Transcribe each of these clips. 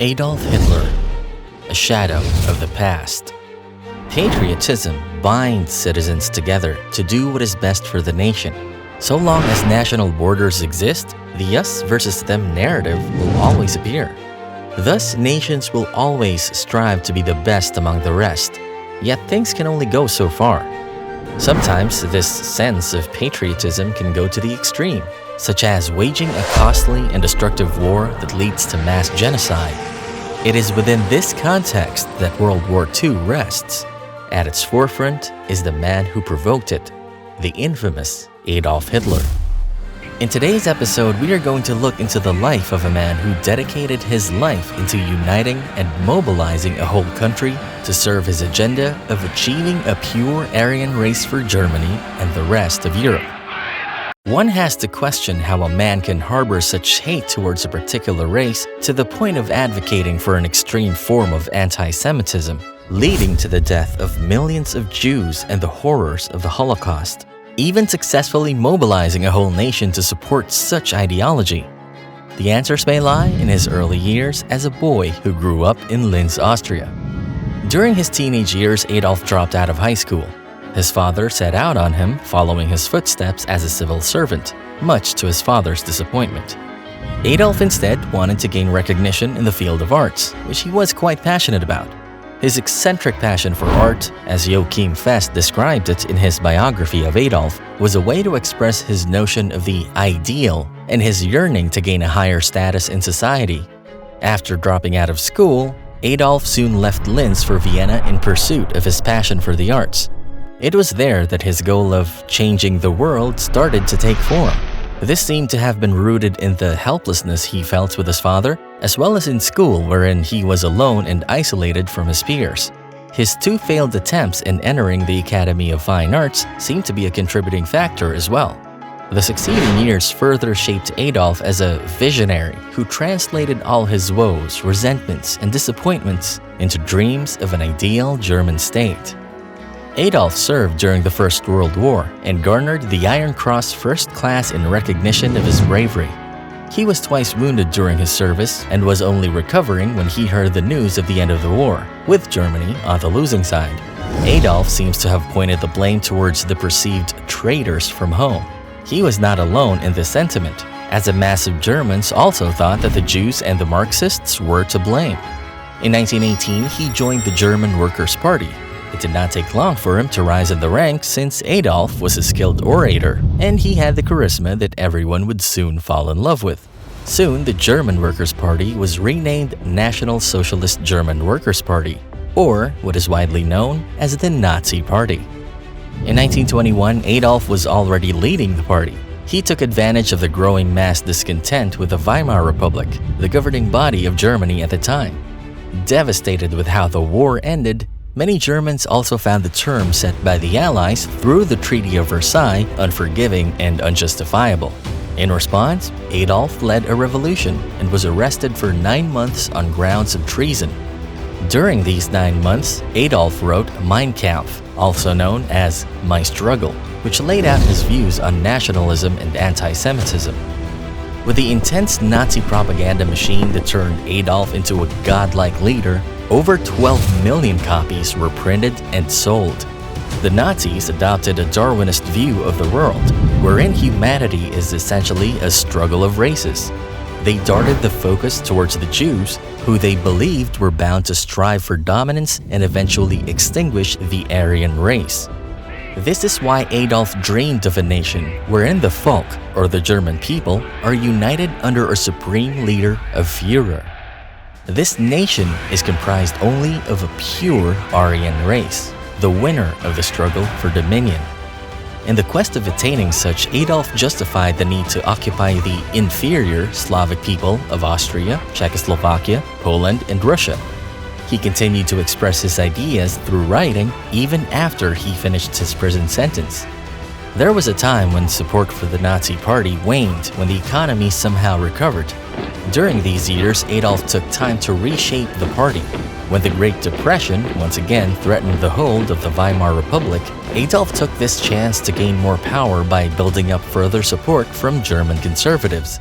Adolf Hitler, a shadow of the past. Patriotism binds citizens together to do what is best for the nation. So long as national borders exist, the us versus them narrative will always appear. Thus, nations will always strive to be the best among the rest. Yet things can only go so far. Sometimes this sense of patriotism can go to the extreme, such as waging a costly and destructive war that leads to mass genocide. It is within this context that World War II rests. At its forefront is the man who provoked it, the infamous Adolf Hitler. In today's episode, we are going to look into the life of a man who dedicated his life into uniting and mobilizing a whole country to serve his agenda of achieving a pure Aryan race for Germany and the rest of Europe. One has to question how a man can harbor such hate towards a particular race to the point of advocating for an extreme form of anti-Semitism, leading to the death of millions of Jews and the horrors of the Holocaust, even successfully mobilizing a whole nation to support such ideology. The answers may lie in his early years as a boy who grew up in Linz, Austria. During his teenage years, Adolf dropped out of high school. His father set out on him, following his footsteps as a civil servant, much to his father's disappointment. Adolf instead wanted to gain recognition in the field of arts, which he was quite passionate about. His eccentric passion for art, as Joachim Fest described it in his biography of Adolf, was a way to express his notion of the ideal and his yearning to gain a higher status in society. After dropping out of school, Adolf soon left Linz for Vienna in pursuit of his passion for the arts. It was there that his goal of changing the world started to take form. This seemed to have been rooted in the helplessness he felt with his father, as well as in school, wherein he was alone and isolated from his peers. His two failed attempts in entering the Academy of Fine Arts seemed to be a contributing factor as well. The succeeding years further shaped Adolf as a visionary who translated all his woes, resentments, and disappointments into dreams of an ideal German state. Adolf served during the First World War and garnered the Iron Cross First Class in recognition of his bravery. He was twice wounded during his service and was only recovering when he heard the news of the end of the war, with Germany on the losing side. Adolf seems to have pointed the blame towards the perceived traitors from home. He was not alone in this sentiment, as the massive Germans also thought that the Jews and the Marxists were to blame. In 1918, he joined the German Workers' Party. It did not take long for him to rise in the ranks since Adolf was a skilled orator, and he had the charisma that everyone would soon fall in love with. Soon, the German Workers' Party was renamed National Socialist German Workers' Party, or what is widely known as the Nazi Party. In 1921, Adolf was already leading the party. He took advantage of the growing mass discontent with the Weimar Republic, the governing body of Germany at the time. Devastated with how the war ended, many Germans also found the term set by the Allies through the Treaty of Versailles unforgiving and unjustifiable. In response, Adolf led a revolution and was arrested for 9 months on grounds of treason. During these 9 months, Adolf wrote Mein Kampf, also known as My Struggle, which laid out his views on nationalism and anti-Semitism. With the intense Nazi propaganda machine that turned Adolf into a godlike leader, over 12 million copies were printed and sold. The Nazis adopted a Darwinist view of the world, wherein humanity is essentially a struggle of races. They darted the focus towards the Jews, who they believed were bound to strive for dominance and eventually extinguish the Aryan race. This is why Adolf dreamed of a nation wherein the folk, or the German people, are united under a supreme leader, a Führer. This nation is comprised only of a pure Aryan race, the winner of the struggle for dominion. In the quest of attaining such, Adolf justified the need to occupy the inferior Slavic people of Austria, Czechoslovakia, Poland, and Russia. He continued to express his ideas through writing even after he finished his prison sentence. There was a time when support for the Nazi Party waned when the economy somehow recovered. During these years, Adolf took time to reshape the party. When the Great Depression once again threatened the hold of the Weimar Republic, Adolf took this chance to gain more power by building up further support from German conservatives.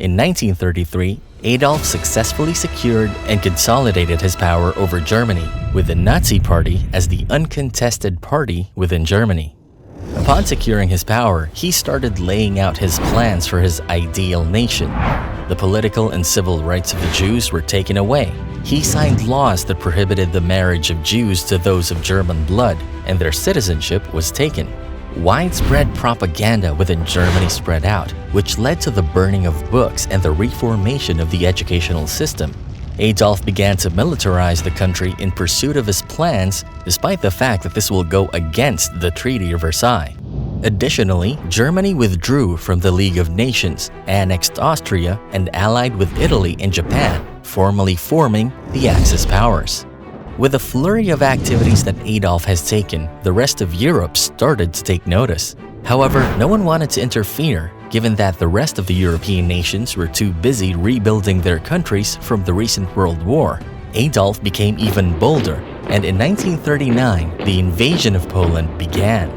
In 1933, Adolf successfully secured and consolidated his power over Germany, with the Nazi Party as the uncontested party within Germany. Upon securing his power, he started laying out his plans for his ideal nation. The political and civil rights of the Jews were taken away. He signed laws that prohibited the marriage of Jews to those of German blood, and their citizenship was taken. Widespread propaganda within Germany spread out, which led to the burning of books and the reformation of the educational system. Adolf began to militarize the country in pursuit of his plans, despite the fact that this will go against the Treaty of Versailles. Additionally, Germany withdrew from the League of Nations, annexed Austria, and allied with Italy and Japan, formally forming the Axis powers. With the flurry of activities that Adolf has taken, the rest of Europe started to take notice. However, no one wanted to interfere, given that the rest of the European nations were too busy rebuilding their countries from the recent World War. Adolf became even bolder, and in 1939, the invasion of Poland began.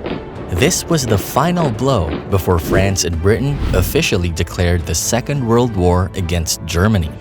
This was the final blow before France and Britain officially declared the Second World War against Germany.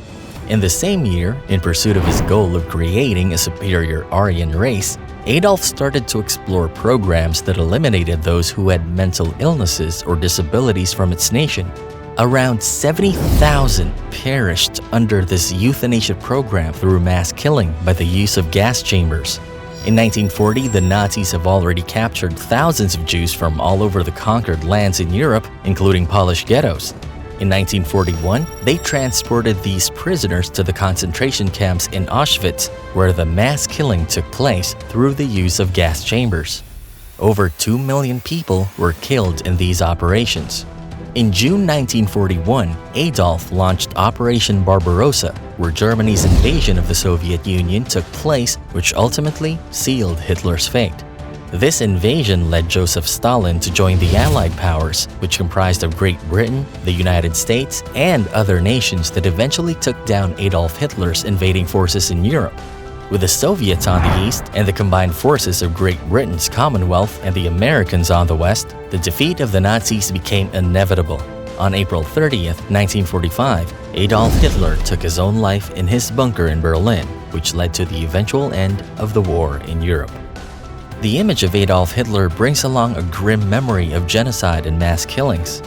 In the same year, in pursuit of his goal of creating a superior Aryan race, Adolf started to explore programs that eliminated those who had mental illnesses or disabilities from its nation. Around 70,000 perished under this euthanasia program through mass killing by the use of gas chambers. In 1940, the Nazis have already captured thousands of Jews from all over the conquered lands in Europe, including Polish ghettos. In 1941, they transported these prisoners to the concentration camps in Auschwitz, where the mass killing took place through the use of gas chambers. Over 2 million people were killed in these operations. In June 1941, Adolf launched Operation Barbarossa, where Germany's invasion of the Soviet Union took place, which ultimately sealed Hitler's fate. This invasion led Joseph Stalin to join the Allied powers, which comprised of Great Britain, the United States, and other nations that eventually took down Adolf Hitler's invading forces in Europe. With the Soviets on the east and the combined forces of Great Britain's Commonwealth and the Americans on the west, the defeat of the Nazis became inevitable. On April 30th, 1945, Adolf Hitler took his own life in his bunker in Berlin, which led to the eventual end of the war in Europe. The image of Adolf Hitler brings along a grim memory of genocide and mass killings.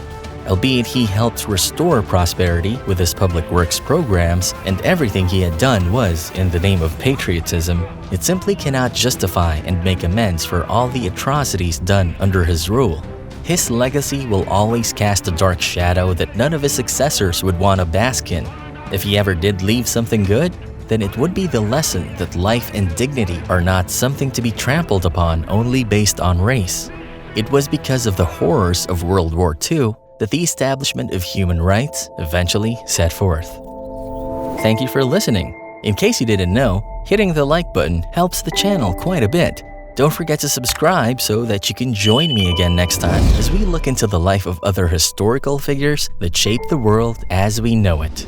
Albeit he helped restore prosperity with his public works programs, and everything he had done was in the name of patriotism, it simply cannot justify and make amends for all the atrocities done under his rule. His legacy will always cast a dark shadow that none of his successors would want to bask in. If he ever did leave something good, then it would be the lesson that life and dignity are not something to be trampled upon only based on race. It was because of the horrors of World War II that the establishment of human rights eventually set forth. Thank you for listening. In case you didn't know, hitting the like button helps the channel quite a bit. Don't forget to subscribe so that you can join me again next time as we look into the life of other historical figures that shaped the world as we know it.